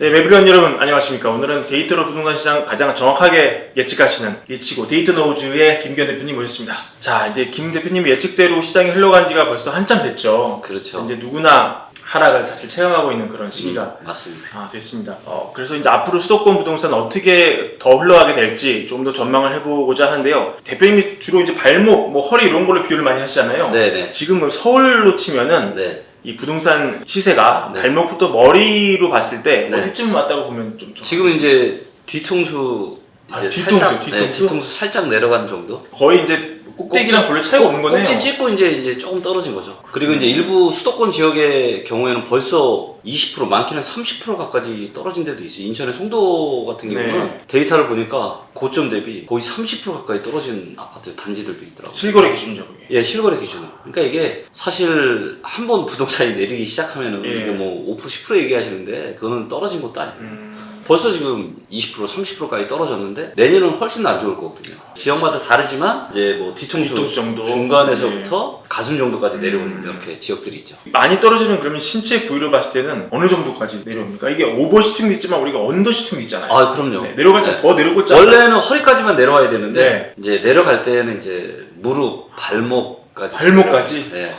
네, 매브리온 여러분 안녕하십니까. 오늘은 데이터로 부동산 시장 가장 정확하게 예측하시는 예치고 데이터 노우즈의 김기현 대표님 모셨습니다. 자, 이제 김 대표님 예측대로 시장이 흘러간 지가 벌써 한참 됐죠. 그렇죠. 이제 누구나 하락을 사실 체감하고 있는 그런 시기가 맞습니다. 됐습니다. 그래서 이제 앞으로 수도권 부동산 어떻게 더 흘러가게 될지 좀 더 전망을 해보고자 하는데요. 대표님이 주로 이제 발목, 뭐 허리 이런 걸로 비유를 많이 하시잖아요. 네네. 지금 서울로 치면은 네. 이 부동산 시세가 네. 발목부터 머리로 봤을 때 네. 어디쯤 왔다고 보면 좀 지금 이제 뒤통수 이제 뒤통수, 살짝, 뒤통수? 네, 뒤통수 살짝 내려간 정도. 거의 이제 꼭대기랑 별로 차이가 없는 거네요. 꼭지 찍고 이제 조금 떨어진 거죠. 그리고 이제 일부 수도권 지역의 경우에는 벌써 20% 많게는 30% 가까이 떨어진 데도 있어요. 인천의 송도 같은 경우는 네. 데이터를 보니까 고점 대비 거의 30% 가까이 떨어진 아파트 단지들도 있더라고요. 실거래 기준이죠, 그게. 예, 실거래 기준으로. 그러니까 이게 사실 한 번 부동산이 내리기 시작하면은 예. 이게 뭐 5% 10% 얘기하시는데 그거는 떨어진 것도 아니에요. 벌써 지금 20% 30%까지 떨어졌는데 내년은 훨씬 안 좋을 거거든요. 지역마다 다르지만 이제 뭐 뒤통수 정도 중간에서부터 가슴 정도까지 내려오는 이렇게 지역들이 있죠. 많이 떨어지면 그러면 신체 부위로 봤을 때는 어느 정도까지 내려옵니까? 이게 오버슈팅도 있지만 우리가 언더슈팅도 있잖아요. 아, 그럼요. 네, 내려갈 때 네. 더 내려올 줄 원래는 허리까지만 내려와야 되는데 네. 이제 내려갈 때는 이제 무릎, 발목까지. 발목까지? 네.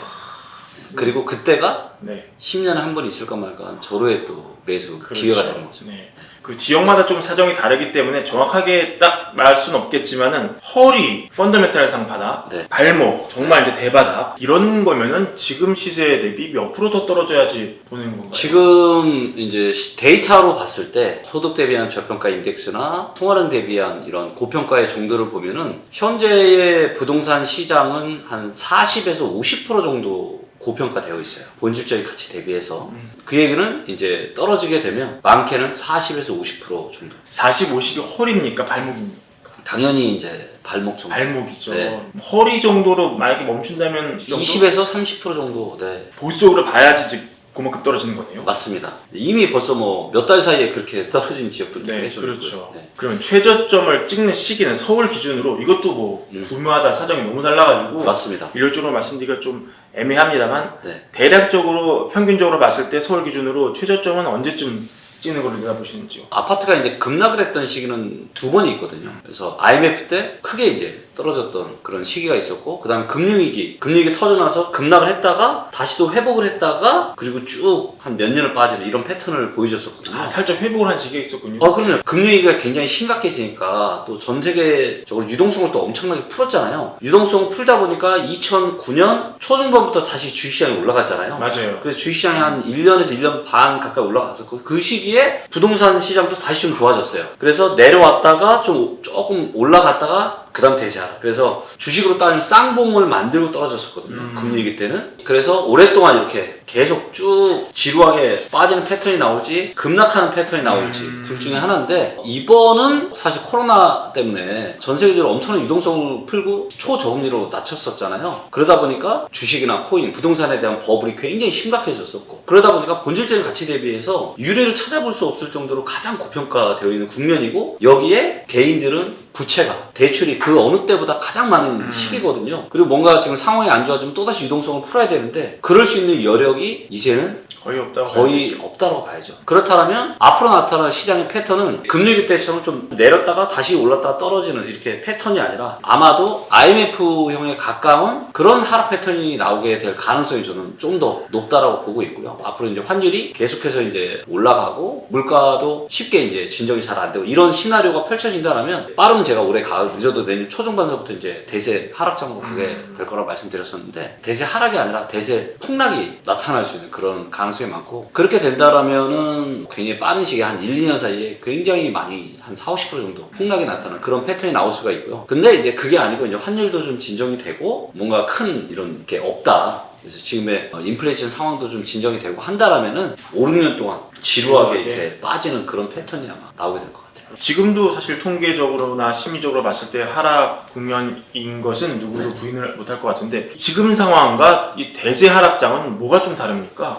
그리고 그때가 네. 10년에 한 번 있을까 말까 절호의 또 매수 그렇죠. 기회가 되는 거죠. 네. 그 지역마다 좀 사정이 다르기 때문에 정확하게 딱 말할 수는 없겠지만은 허리, 펀더멘탈상 바닥, 네. 발목, 정말 이제 대바닥 이런 거면은 지금 시세 대비 몇 프로 더 떨어져야지 보는 건가요? 지금 이제 데이터로 봤을 때 소득 대비한 저평가 인덱스나 통화량 대비한 이런 고평가의 정도를 보면은 현재의 부동산 시장은 한 40에서 50% 정도 고평가되어 있어요. 본질적인 가치 대비해서. 그 얘기는 이제 떨어지게 되면 많게는 40에서 50% 정도. 40, 50이 허리입니까? 발목입니까? 당연히 이제 발목 정도. 발목이죠. 네. 허리 정도로 만약에 멈춘다면 이 정도? 20에서 30% 정도. 네. 보수적으로 봐야지 이제 그만큼 떨어지는 거네요. 맞습니다. 이미 벌써 뭐 몇 달 사이에 그렇게 떨어진 지역들도 네, 꽤 좀 그렇죠. 있고요. 네. 그러면 최저점을 찍는 시기는 서울 기준으로 이것도 뭐 구마다 사정이 너무 달라가지고 맞습니다. 일률적으로 말씀드리기가 좀 애매합니다만 네. 대략적으로 평균적으로 봤을 때 서울 기준으로 최저점은 언제쯤 찍는 걸로 내다보시는지요? 아파트가 이제 급락을 했던 시기는 두 번이 있거든요. 그래서 IMF 때 크게 이제 떨어졌던 그런 시기가 있었고, 그 다음에 금융위기 터져나서 급락을 했다가 다시 또 회복을 했다가 그리고 쭉 한 몇 년을 빠지는 이런 패턴을 보여줬었거든요. 살짝 회복을 한 시기가 있었군요. 그럼요. 금융위기가 굉장히 심각해지니까 또 전 세계적으로 유동성을 또 엄청나게 풀었잖아요. 유동성을 풀다 보니까 2009년 초중반부터 다시 주식시장이 올라갔잖아요. 맞아요. 그래서 주식시장이 한 1년에서 1년 반 가까이 올라갔었고, 그 시기에 부동산 시장도 다시 좀 좋아졌어요. 그래서 내려왔다가 조금 올라갔다가 그 다음 대세하락. 그래서 주식으로 따지면 쌍봉을 만들고 떨어졌었거든요. 금융위기 때는. 그래서 오랫동안 이렇게 계속 쭉 지루하게 빠지는 패턴이 나올지 급락하는 패턴이 나올지 둘 중에 하나인데, 이번은 사실 코로나 때문에 전 세계적으로 엄청난 유동성을 풀고 초저금리로 낮췄었잖아요. 그러다 보니까 주식이나 코인, 부동산에 대한 버블이 굉장히 심각해졌었고, 그러다 보니까 본질적인 가치 대비해서 유례를 찾아볼 수 없을 정도로 가장 고평가되어 있는 국면이고, 여기에 개인들은 부채가, 대출이 그 어느 때보다 가장 많은 시기거든요. 그리고 뭔가 지금 상황이 안 좋아지면 또다시 유동성을 풀어야 되는데 그럴 수 있는 여력이 이제는 거의 없다고 봐야죠. 그렇다면 앞으로 나타날 시장의 패턴은 금융위기 때처럼 좀 내렸다가 다시 올랐다가 떨어지는 이렇게 패턴이 아니라 아마도 IMF형에 가까운 그런 하락 패턴이 나오게 될 가능성이 저는 좀 더 높다라고 보고 있고요. 앞으로 이제 환율이 계속해서 이제 올라가고 물가도 쉽게 이제 진정이 잘 안 되고 이런 시나리오가 펼쳐진다면 빠르면 제가 올해 가을 늦어도 내년 초중반서부터 이제 대세 하락장으로 가게 될 거라고 말씀드렸었는데, 대세 하락이 아니라 대세 폭락이 나타날 수 있는 그런 가능성이 많고, 그렇게 된다라면은 굉장히 빠른 시기에 한 1, 2년 사이에 굉장히 많이 한 4, 50% 정도 폭락이 나타나는 그런 패턴이 나올 수가 있고요. 근데 이제 그게 아니고 이제 환율도 좀 진정이 되고 뭔가 큰 이런 게 없다. 그래서 지금의 인플레이션 상황도 좀 진정이 되고 한다라면은 5, 6년 동안 지루하게 이렇게 빠지는 그런 패턴이 아마 나오게 될 것 같아요. 지금도 사실 통계적으로나 심리적으로 봤을 때 하락 국면인 것은 누구도 부인을 못할 것 같은데, 지금 상황과 이 대세 하락장은 뭐가 좀 다릅니까?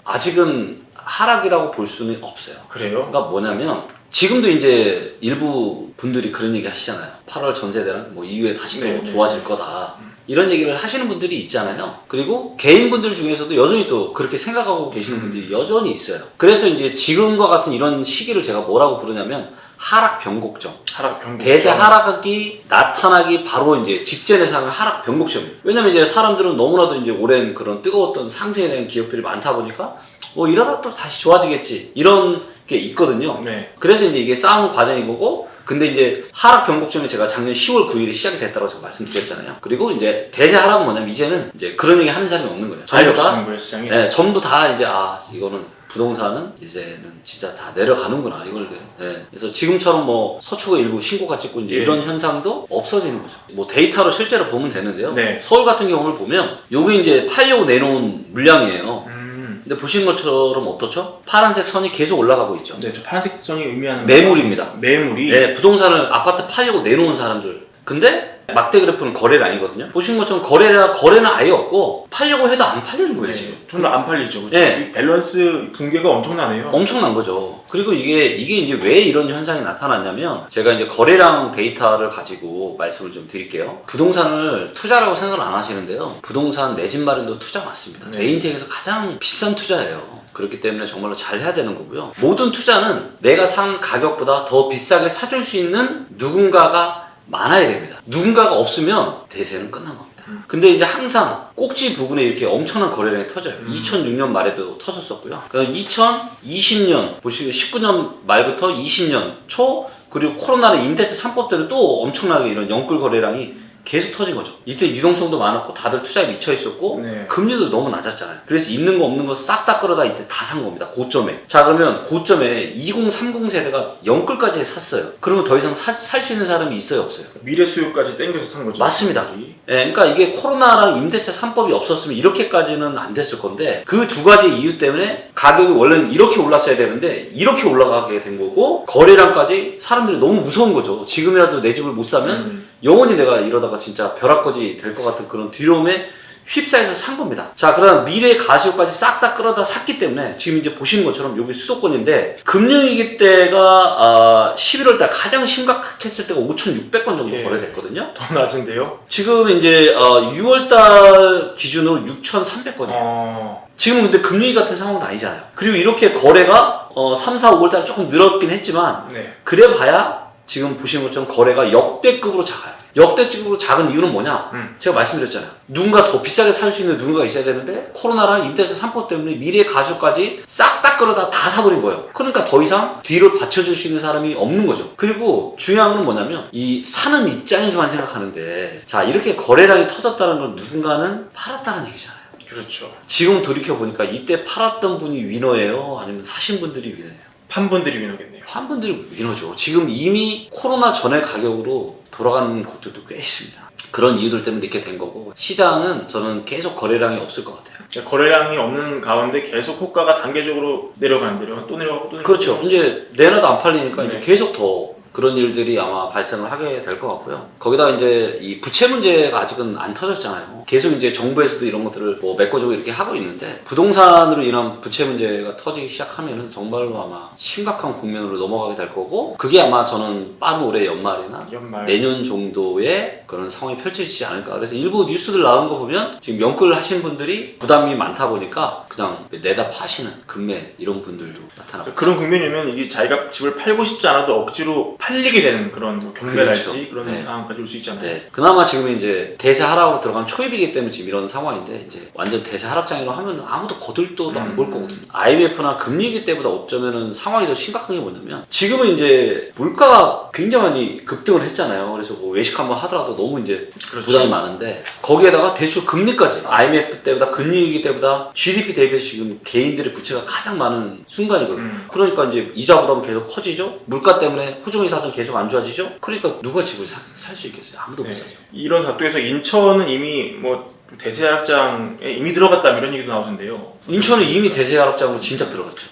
아직은 하락이라고 볼 수는 없어요. 그래요? 그러니까 뭐냐면 지금도 이제 일부 분들이 그런 얘기 하시잖아요. 8월 전세대는 뭐 이후에 다시 또 네, 좋아질 거다. 이런 얘기를 하시는 분들이 있잖아요. 그리고 개인분들 중에서도 여전히 또 그렇게 생각하고 계시는 분들이 여전히 있어요. 그래서 이제 지금과 같은 이런 시기를 제가 뭐라고 부르냐면 하락 변곡점. 하락 변곡. 대세 하락이 나타나기 바로 이제 직전에 상한 하락 변곡점이에요. 왜냐면 이제 사람들은 너무나도 이제 오랜 그런 뜨거웠던 상승에 대한 기억들이 많다 보니까 뭐 이러다 또 다시 좋아지겠지. 이런 게 있거든요. 네. 그래서 이제 이게 싸움 과정인 거고, 근데 이제 하락 변곡점이 제가 작년 10월 9일에 시작이 됐다고 제가 말씀드렸잖아요. 그리고 이제 대세 하락은 뭐냐면 이제는 이제 그런 얘기 하는 사람이 없는 거예요. 아예 전부 다, 없으신 거예요, 시장이? 네, 전부 다 이제 이거는 부동산은 이제는 진짜 다 내려가는구나 이걸. 네. 그래서 지금처럼 뭐 서초구 일부 신고가 찍고 이제 예. 이런 현상도 없어지는 거죠. 뭐 데이터로 실제로 보면 되는데요. 네. 서울 같은 경우를 보면 요게 이제 팔려고 내놓은 물량이에요. 근데 보시는 것처럼 어떻죠? 파란색 선이 계속 올라가고 있죠. 네, 저 파란색 선이 의미하는 매물입니다. 매물이. 네, 부동산을 아파트 팔려고 내놓은 사람들. 근데 막대 그래프는 거래량이거든요. 보시는 것처럼 거래는 아예 없고 팔려고 해도 안 팔리는 거예요, 지금. 정말 안 팔리죠. 그렇죠? 네. 이 밸런스 붕괴가 엄청나네요. 엄청난 거죠. 그리고 이게 이제 왜 이런 현상이 나타났냐면, 제가 이제 거래량 데이터를 가지고 말씀을 좀 드릴게요. 부동산을 투자라고 생각을 안 하시는데요. 부동산 내 집 마련도 투자 맞습니다. 네. 내 인생에서 가장 비싼 투자예요. 그렇기 때문에 정말로 잘 해야 되는 거고요. 모든 투자는 내가 산 가격보다 더 비싸게 사줄 수 있는 누군가가 많아야 됩니다. 누군가가 없으면 대세는 끝난 겁니다. 근데 이제 항상 꼭지 부분에 이렇게 엄청난 거래량이 터져요. 2006년 말에도 터졌었고요. 그다음 2020년 보시면 19년 말부터 20년 초, 그리고 코로나는 임대차 3법 때는 또 엄청나게 이런 영끌 거래량이 계속 터진 거죠. 이때 유동성도 많았고 다들 투자에 미쳐 있었고, 네. 금리도 너무 낮았잖아요. 그래서 있는 거 없는 거 싹 다 끌어다 이때 다 산 겁니다. 고점에. 자, 그러면 고점에 2030 세대가 영끌까지 샀어요. 그러면 더 이상 살 수 있는 사람이 있어요, 없어요? 미래 수요까지 땡겨서 산 거죠. 맞습니다. 사람들이. 예, 그러니까 이게 코로나랑 임대차 3법이 없었으면 이렇게까지는 안 됐을 건데, 그 두 가지 이유 때문에 가격이 원래는 이렇게 올랐어야 되는데 이렇게 올라가게 된 거고, 거래량까지 사람들이 너무 무서운 거죠. 지금이라도 내 집을 못 사면 영원히 내가 이러다가 진짜 벼락거지 될 것 같은 그런 두려움에 휩싸여서 산 겁니다. 자, 그럼 미래 가시효까지 싹 다 끌어다 샀기 때문에 지금 이제 보시는 것처럼 여기 수도권인데, 금융위기 때가 11월달 가장 심각했을 때가 5,600건 정도 예. 거래됐거든요. 더 낮은데요? 지금 이제 6월달 기준으로 6,300건이에요. 지금은 근데 금융위 같은 상황은 아니잖아요. 그리고 이렇게 거래가 3, 4, 5월달에 조금 늘었긴 했지만, 네. 그래 봐야 지금 보시는 것처럼 거래가 역대급으로 작아요. 역대급으로 작은 이유는 뭐냐? 제가 말씀드렸잖아요. 누군가 더 비싸게 살 수 있는 누군가가 있어야 되는데, 코로나랑 임대차 3법 때문에 미래 가쇼까지 싹 다 끌어다 다 사버린 거예요. 그러니까 더 이상 뒤를 받쳐줄 수 있는 사람이 없는 거죠. 그리고 중요한 건 뭐냐면, 이 사는 입장에서만 생각하는데, 자, 이렇게 거래량이 터졌다는 건 누군가는 팔았다는 얘기잖아요. 그렇죠. 지금 돌이켜보니까 이때 팔았던 분이 위너예요? 아니면 사신 분들이 위너예요? 판분들이 위너겠네요. 한 분들이 위너죠. 지금 이미 코로나 전의 가격으로 돌아가는 곳들도 꽤 있습니다. 그런 이유들 때문에 이렇게 된 거고, 시장은 저는 계속 거래량이 없을 것 같아요. 거래량이 없는 가운데 계속 호가가 단계적으로 내려가는데요. 또 내려가고 또 내려가고. 그렇죠. 이제 내놔도 안 팔리니까 네. 이제 계속 더 그런 일들이 아마 발생을 하게 될 것 같고요. 거기다가 이제 이 부채 문제가 아직은 안 터졌잖아요. 계속 이제 정부에서도 이런 것들을 뭐 메꿔주고 이렇게 하고 있는데, 부동산으로 인한 부채 문제가 터지기 시작하면은 정말로 아마 심각한 국면으로 넘어가게 될 거고, 그게 아마 저는 빠른 올해 연말이나 연말. 내년 정도에 그런 상황이 펼쳐지지 않을까. 그래서 일부 뉴스들 나온 거 보면 지금 연끌 하신 분들이 부담이 많다 보니까 그냥 내다 파시는 금매 이런 분들도 나타나고. 그런 국면이면 이게 자기가 집을 팔고 싶지 않아도 억지로 팔리게 되는 그런 뭐 경매랄지 그렇죠. 그런 네. 상황까지 올 수 있잖아요. 네. 그나마 지금 이제 대세 하락으로 들어간 초입이기 때문에 지금 이런 상황인데, 이제 완전 대세 하락장이라고 하면 아무도 거들떠도 안 볼 거거든요. IMF나 금리위기 때보다 어쩌면은 상황이 더 심각한 게 뭐냐면, 지금은 이제 물가가 굉장히 많이 급등을 했잖아요. 그래서 뭐 외식 한번 하더라도 너무 이제 그렇죠. 부담이 많은데, 거기에다가 대출 금리까지 IMF 때보다 금리위기 때보다 GDP 대비해서 지금 개인들의 부채가 가장 많은 순간이거든요. 그러니까 이제 이자 부담은 계속 커지죠. 물가 때문에 후중이 사정 계속 안 좋아지죠. 그러니까 누가 집을 살 수 있겠어요? 아무도 못 네. 사죠. 이런 각도에서 인천은 이미 뭐 대세 하락장에 이미 들어갔다 이런 얘기도 나오던데요. 인천은 이미 대세 하락장으로 진짜 들어갔죠.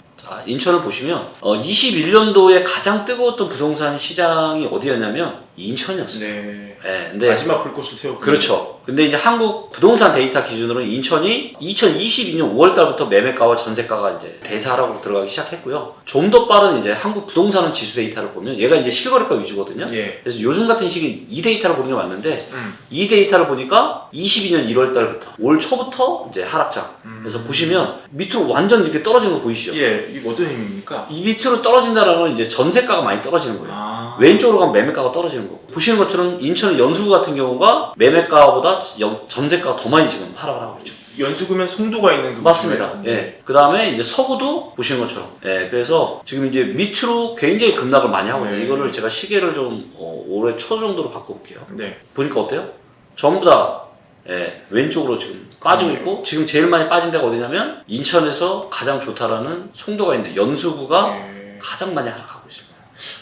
인천을 보시면 21년도에 가장 뜨거웠던 부동산 시장이 어디였냐면 인천이었어요. 네. 네, 근데 마지막 불꽃을 태우고. 그렇죠. 근데 이제 한국 부동산 데이터 기준으로 인천이 2022년 5월달부터 매매가와 전세가가 이제 대세하락으로 들어가기 시작했고요. 좀 더 빠른 이제 한국 부동산 지수 데이터를 보면 얘가 이제 실거래가 위주거든요. 예. 그래서 요즘 같은 시기 이 데이터를 보는 게 맞는데 이 데이터를 보니까 22년 1월달부터 올 초부터 이제 하락장. 그래서 보시면 밑으로 완전 이렇게 떨어지는 거 보이시죠? 예. 이게 어떤 의미입니까? 이 밑으로 떨어진다는 건 이제 전세가가 많이 떨어지는 거예요. 아. 왼쪽으로 가면 매매가가 떨어지는 거고. 보시는 것처럼 인천의 연수구 같은 경우가 매매가보다 전세가가 더 많이 지금 하락을 하고 있죠. 연수구면 송도가 있는 그 맞습니다. 곳이네요. 예. 그 다음에 이제 서구도 보시는 것처럼. 예. 그래서 지금 이제 밑으로 굉장히 급락을 많이 하고 있어요. 네. 이거를 제가 시계를 좀 올해 초 정도로 바꿔볼게요. 네. 보니까 어때요? 전부 다 예, 왼쪽으로 지금 빠지고 있고 지금 제일 많이 빠진 데가 어디냐면 인천에서 가장 좋다라는 송도가 있는데 연수구가 네. 가장 많이 하락하고 있습니다.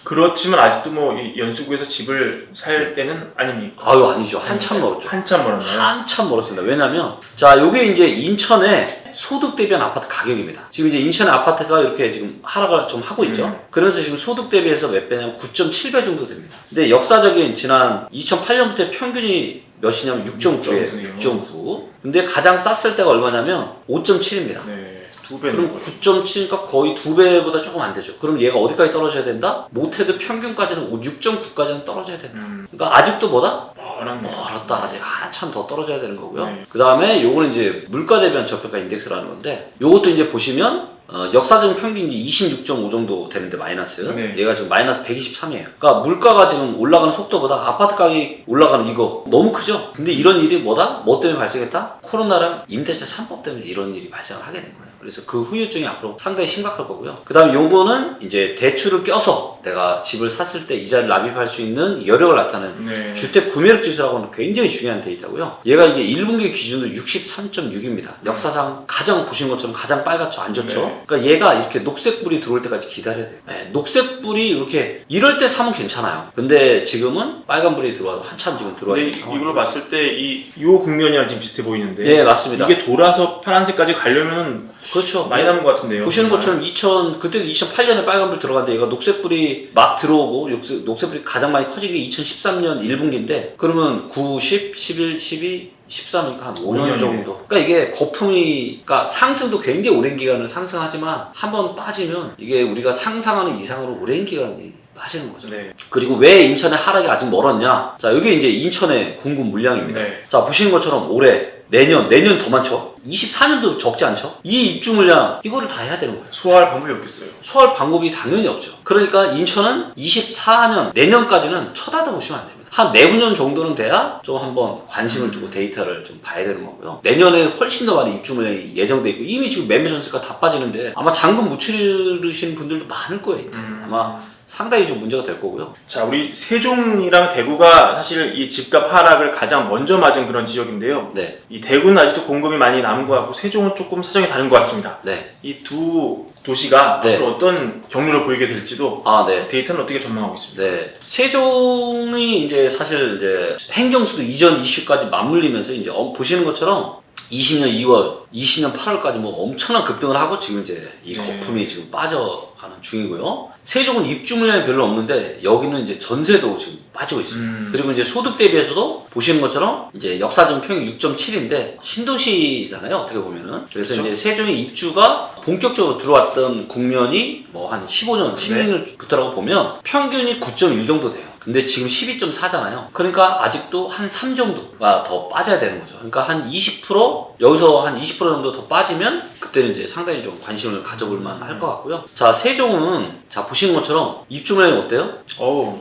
그렇지만 아직도 뭐 이 연수구에서 집을 살 때는 아닙니까? 아유 아니죠. 한참 멀었죠. 한참 멀었나요? 한참 멀었습니다. 왜냐면 자 요게 이제 인천의 소득 대비한 아파트 가격입니다. 지금 이제 인천의 아파트가 이렇게 지금 하락을 좀 하고 있죠. 그래서 지금 소득 대비해서 몇 배냐면 9.7배 정도 됩니다. 근데 역사적인 지난 2008년부터 평균이 몇이냐면 6.9예요. 6.9. 근데 가장 쌌을 때가 얼마냐면 5.7입니다. 네. 두 배는 그럼 9.7니까 거의 2배보다 조금 안 되죠. 그럼 얘가 어디까지 떨어져야 된다? 못해도 평균까지는 6.9까지는 떨어져야 된다. 그러니까 아직도 뭐다? 멀었다. 아직 한참 더 떨어져야 되는 거고요. 네. 그 다음에 요거는 이제 물가 대비한 저평가 인덱스라는 건데 요것도 이제 보시면 역사적인 평균이 26.5 정도 되는데 마이너스. 네. 얘가 지금 마이너스 123이에요. 그러니까 물가가 지금 올라가는 속도보다 아파트 가격이 올라가는 이거 너무 크죠? 근데 이런 일이 뭐다? 뭐 때문에 발생했다? 코로나랑 임대차 3법 때문에 이런 일이 발생을 하게 된 거예요. 그래서 그 후유증이 앞으로 상당히 심각할 거고요. 그 다음에 요거는 이제 대출을 껴서 내가 집을 샀을 때 이자를 납입할 수 있는 여력을 나타내는 네. 주택 구매력 지수라고는 굉장히 중요한 데이터고요. 얘가 이제 1분기 기준으로 63.6입니다. 역사상 가장 보신 것처럼 가장 빨갛죠? 안 좋죠? 네. 그러니까 얘가 이렇게 녹색불이 들어올 때까지 기다려야 돼요. 네, 녹색불이 이렇게 이럴 때 사면 괜찮아요. 근데 지금은 빨간불이 들어와도 한참 지금 들어와 근데 있는 상황. 이걸로 봤을 때 요 국면이랑 지금 비슷해 보이는데. 예, 맞습니다. 이게 돌아서 파란색까지 가려면 그렇죠. 많이 남은 것 같은데요. 보시는 정말. 것처럼 그때 2008년에 빨간불 들어갔는데 얘가 녹색불이 막 들어오고 녹색불이 가장 많이 커진 게 2013년 1분기인데 그러면 9, 10, 11, 12, 13이니까 한 5년 정도. 그러니까 이게 거품이, 그러니까 상승도 굉장히 오랜 기간을 상승하지만 한번 빠지면 이게 우리가 상상하는 이상으로 오랜 기간이 빠지는 거죠. 네. 그리고 왜 인천의 하락이 아직 멀었냐? 자, 여기 이제 인천의 공급 물량입니다. 네. 자, 보시는 것처럼 올해, 내년 더 많죠? 24년도 적지 않죠? 이 입주 물량, 이거를 다 해야 되는 거예요. 소화할 방법이 없겠어요. 소화할 방법이 당연히 없죠. 그러니까 인천은 24년, 내년까지는 쳐다보시면 안 됩니다. 한 4~5년 정도는 돼야 좀 한번 관심을 두고 데이터를 좀 봐야 되는 거고요. 내년에 훨씬 더 많은 입주 물량이 예정돼 있고 이미 지금 매매 전세가 다 빠지는데 아마 잔금 못 치르신 분들도 많을 거예요. 아마 상당히 좀 문제가 될 거고요. 자, 우리 세종이랑 대구가 사실 이 집값 하락을 가장 먼저 맞은 그런 지역인데요. 네. 이 대구는 아직도 공급이 많이 남은 것 같고 세종은 조금 사정이 다른 것 같습니다. 네. 이 두 도시가 네. 앞으로 어떤 경로를 보이게 될지도 네. 데이터는 어떻게 전망하고 있습니다. 네. 세종이 이제 사실 이제 행정수도 이전 이슈까지 맞물리면서 이제 보시는 것처럼 20년 2월, 20년 8월까지 뭐 엄청난 급등을 하고 지금 이제 이 거품이 지금 빠져가는 중이고요. 세종은 입주 물량이 별로 없는데 여기는 이제 전세도 지금 빠지고 있습니다. 그리고 이제 소득 대비해서도 보시는 것처럼 이제 역사적 평균 6.7인데 신도시잖아요. 어떻게 보면은. 그래서 그렇죠. 이제 세종의 입주가 본격적으로 들어왔던 국면이 뭐 한 15년, 16년부터라고 보면 평균이 9.1 정도 돼요. 근데 지금 12.4잖아요. 그러니까 아직도 한 3 정도가 더 빠져야 되는 거죠. 그러니까 한 20%, 여기서 한 20% 정도 더 빠지면 그때는 이제 상당히 좀 관심을 가져볼 만할 것 같고요. 자, 세종은 자 보시는 것처럼 입주 물량이 어때요?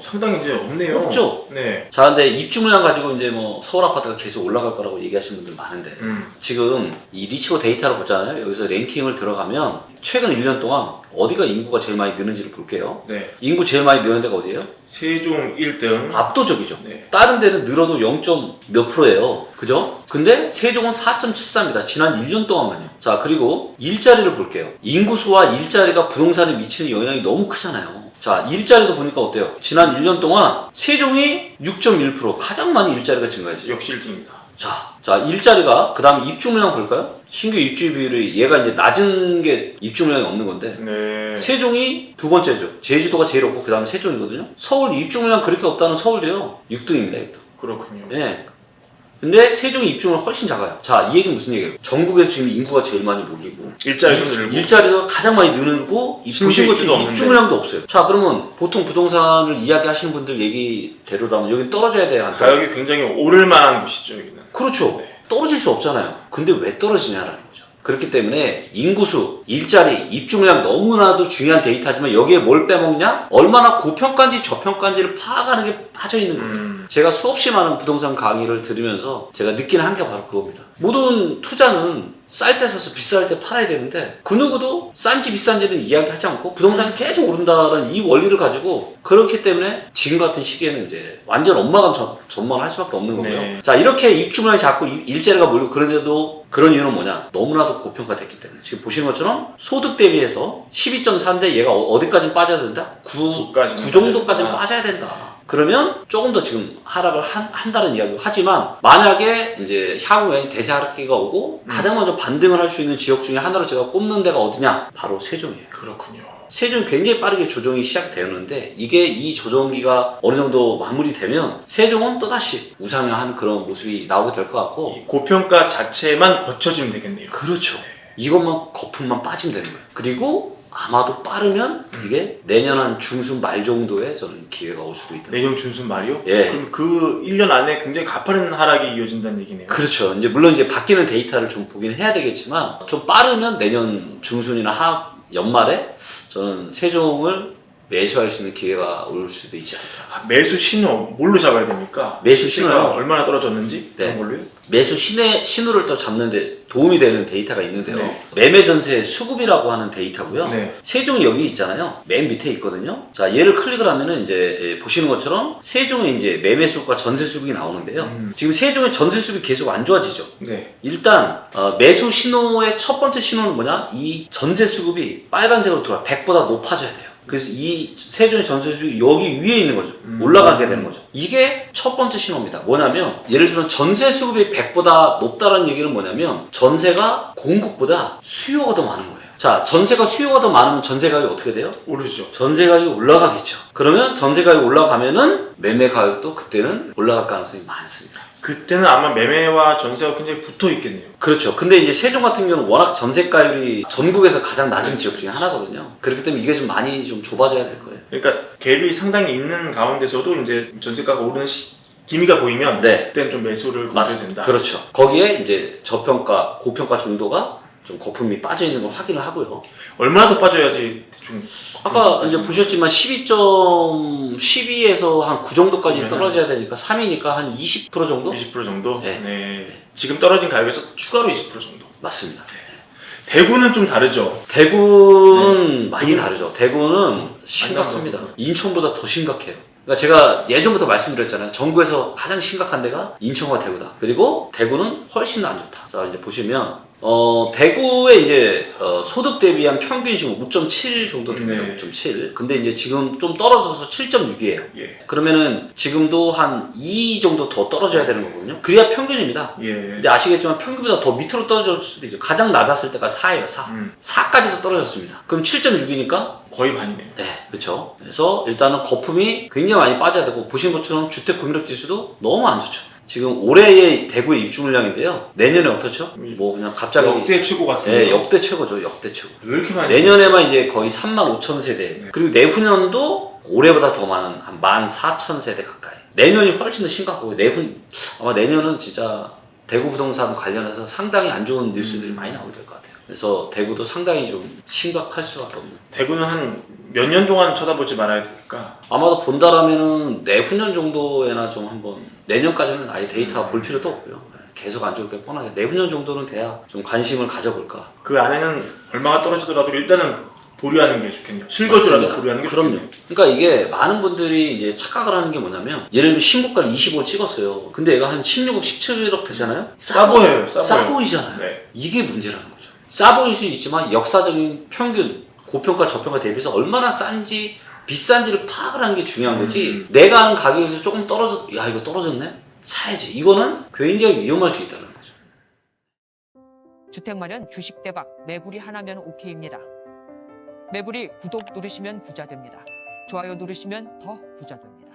상당히 이제 없네요. 없죠? 네. 자, 근데 입주 물량 가지고 이제 뭐 서울 아파트가 계속 올라갈 거라고 얘기하시는 분들 많은데 지금 이 리치고 데이터를 보잖아요. 여기서 랭킹을 들어가면 최근 1년 동안 어디가 인구가 제일 많이 느는지를 볼게요. 네. 인구 제일 많이 느는 데가 어디예요? 세종 1등. 압도적이죠. 네. 다른 데는 늘어도 0. 몇 %예요. 그죠? 근데 세종은 4.74입니다. 지난 1년 동안만요. 자, 그리고 일자리를 볼게요. 인구수와 일자리가 부동산에 미치는 영향이 너무 크잖아요. 자, 일자리도 보니까 어때요? 지난 1년 동안 세종이 6.1% 가장 많이 일자리가 증가했어요. 역시 1등입니다. 자 일자리가 그 다음 입주 물량 볼까요? 신규 입주 비율이 얘가 이제 낮은 게 입주 물량이 없는 건데 네. 세종이 두 번째죠. 제주도가 제일 없고 그 다음에 세종이거든요. 서울 입주 물량 그렇게 없다는 서울도요 6등입니다. 6등. 그렇군요. 예. 근데 세종이 입주물은 훨씬 작아요. 자, 이 얘기는 무슨 얘기예요? 전국에서 지금 인구가 제일 많이 몰리고 일자리도 늘고 일자리도 가장 많이 늘고 신규 보신 입주도 것처럼 없는데. 입주물량도 없어요. 자, 그러면 보통 부동산을 이야기하시는 분들 얘기대로라면 여기 떨어져야 돼요? 안 떨어져요? 가격이 굉장히 오를 만한 곳이죠 여기는. 그렇죠. 네. 떨어질 수 없잖아요. 근데 왜 떨어지냐라는 거죠. 그렇기 때문에 인구수, 일자리, 입주물량 너무나도 중요한 데이터지만 여기에 뭘 빼먹냐? 얼마나 고평가인지 저평가인지를 파악하는 게 빠져있는 거예요. 제가 수없이 많은 부동산 강의를 들으면서 제가 느끼는 한계가 바로 그겁니다. 모든 투자는 쌀 때 사서 비쌀 때 팔아야 되는데 그 누구도 싼지 비싼지는 이야기하지 않고 부동산이 계속 오른다는 이 원리를 가지고 그렇기 때문에 지금 같은 시기에는 이제 완전 엇마감 전망을 할 수밖에 없는 거고요. 네. 자, 이렇게 입주물량이 작고 일자리가 몰리고 그런데도 그런 이유는 뭐냐? 너무나도 고평가됐기 때문에 지금 보시는 것처럼 소득 대비해서 12.4인데 얘가 어디까지 빠져야 된다? 9 정도까지는 빠져야 된다. 그러면 조금 더 지금 하락을 한다는 이야기를 하지만 만약에 이제 향후에 대세 하락기가 오고 가장 먼저 반등을 할 수 있는 지역 중에 하나로 제가 꼽는 데가 어디냐? 바로 세종이에요. 그렇군요. 세종이 굉장히 빠르게 조정이 시작되었는데 이게 이 조정기가 어느 정도 마무리되면 세종은 또다시 우상향하는 그런 모습이 나오게 될 것 같고 이 고평가 자체만 거쳐지면 되겠네요. 그렇죠. 이것만 거품만 빠지면 되는 거예요. 그리고 아마도 빠르면 이게 내년 한 중순 말 정도에 저는 기회가 올 수도 있다. 내년 중순 말이요? 예. 그럼 그 1년 안에 굉장히 가파른 하락이 이어진다는 얘기네요. 그렇죠. 이제 물론 이제 바뀌는 데이터를 좀 보긴 해야 되겠지만 좀 빠르면 내년 중순이나 연말에 저는 세종을 매수할 수 있는 기회가 올 수도 있지 않을까. 아, 매수 신호 뭘로 잡아야 됩니까? 매수 시세가 신호요? 얼마나 떨어졌는지 네. 그런 걸로요? 매수 신호를 또 잡는데 도움이 되는 데이터가 있는데요. 네. 매매 전세 수급이라고 하는 데이터고요. 네. 세종이 여기 있잖아요. 맨 밑에 있거든요. 자, 얘를 클릭을 하면은 이제 보시는 것처럼 세종의 이제 매매 수급과 전세 수급이 나오는데요. 지금 세종의 전세 수급이 계속 안 좋아지죠. 네. 일단 매수 신호의 첫 번째 신호는 뭐냐? 이 전세 수급이 빨간색으로 돌아 100보다 높아져야 돼요. 그래서 이 세종의 전세 수급이 여기 위에 있는 거죠. 올라가게 되는 거죠. 이게 첫 번째 신호입니다. 뭐냐면 예를 들면 전세 수급이 100보다 높다는 얘기는 뭐냐면 전세가 공급보다 수요가 더 많은 거예요. 자, 전세가 수요가 더 많으면 전세 가격이 어떻게 돼요? 오르죠. 전세 가격이 올라가겠죠. 그러면 전세 가격이 올라가면은 매매 가격도 그때는 올라갈 가능성이 많습니다. 그때는 아마 매매와 전세가 굉장히 붙어 있겠네요. 그렇죠. 근데 이제 세종 같은 경우는 워낙 전세가율이 전국에서 가장 낮은 지역 중에 하나거든요. 그렇기 때문에 이게 좀 많이 좀 좁아져야 될 거예요. 그러니까 갭이 상당히 있는 가운데서도 이제 전세가가 오르는 기미가 보이면 네. 그때는 좀 매수를 거둬야 된다. 그렇죠. 거기에 이제 저평가, 고평가 정도가 좀 거품이 빠져 있는 걸 확인을 하고요. 얼마나 더 빠져야지 대충 아까 이제 보셨지만 12에서 한 9 정도까지 떨어져야 되니까 3이니까 한 20% 정도? 20% 정도? 네. 네. 지금 떨어진 가격에서 추가로 20% 정도. 맞습니다. 대구는 좀 다르죠. 대구는 많이 다르죠. 대구는 심각합니다. 인천보다 더 심각해요. 그러니까 제가 예전부터 말씀드렸잖아요. 전국에서 가장 심각한 데가 인천과 대구다. 그리고 대구는 훨씬 더 안 좋다. 자, 이제 보시면 대구의 이제 소득 대비한 평균이 지금 5.7 정도 됩니다. 네. 5.7. 근데 이제 지금 좀 떨어져서 7.6이에요. 예. 그러면은 지금도 한 2 정도 더 떨어져야 되는 거거든요. 그래야 평균입니다. 예. 근데 아시겠지만 평균보다 더 밑으로 떨어질 수도 있죠. 가장 낮았을 때가 4예요. 4. 4까지도 떨어졌습니다. 그럼 7.6이니까 거의 반이네요. 네, 그렇죠. 그래서 일단은 거품이 굉장히 많이 빠져야 되고 보신 것처럼 주택 구매력 지수도 너무 안 좋죠. 지금 올해의 대구의 입주 물량인데요. 내년에 어떻죠? 뭐 그냥 갑자기 역대 최고 같은데요. 네, 역대 최고죠. 역대 최고. 왜 이렇게 많이? 내년에만 이제 거의 35,000세대. 그리고 내후년도 올해보다 더 많은 한 14,000세대 가까이. 내년이 훨씬 더 심각하고 아마 내년은 진짜 대구 부동산 관련해서 상당히 안 좋은 뉴스들이 많이 나오게 될 것 같아요. 그래서 대구도 상당히 좀 심각할 수밖에 없는. 대구는 한 몇 년 동안 쳐다보지 말아야 될까? 아마도 본다라면은 내후년 정도에나 좀 한번 내년까지는 아예 데이터가 볼 필요도 없고요. 계속 안 좋을 게 뻔하게 내후년 정도는 돼야 좀 관심을 가져볼까. 그 안에는 얼마가 떨어지더라도 일단은 보류하는 게 좋겠네요. 실거주라도 맞습니다. 보류하는 게 그럼요. 좋겠네요. 그러니까 이게 많은 분들이 이제 착각을 하는 게 뭐냐면 예를 들면 신고가를 20억 찍었어요. 근데 얘가 한 16억, 17억 되잖아요. 싸 보여요. 싸 보이잖아요. 네. 이게 문제라는 거죠. 싸 보일 수 있지만 역사적인 평균, 고평가, 저평가 대비해서 얼마나 싼지 비싼지를 파악을 하는 게 중요한 거지. 내가 하는 가격에서 조금 야 이거 떨어졌네? 사야지. 이거는 굉장히 위험할 수 있다는 거죠. 주택 마련 주식 대박 매불이 하나면 오케이입니다. 매불이 구독 누르시면 부자 됩니다. 좋아요 누르시면 더 부자 됩니다.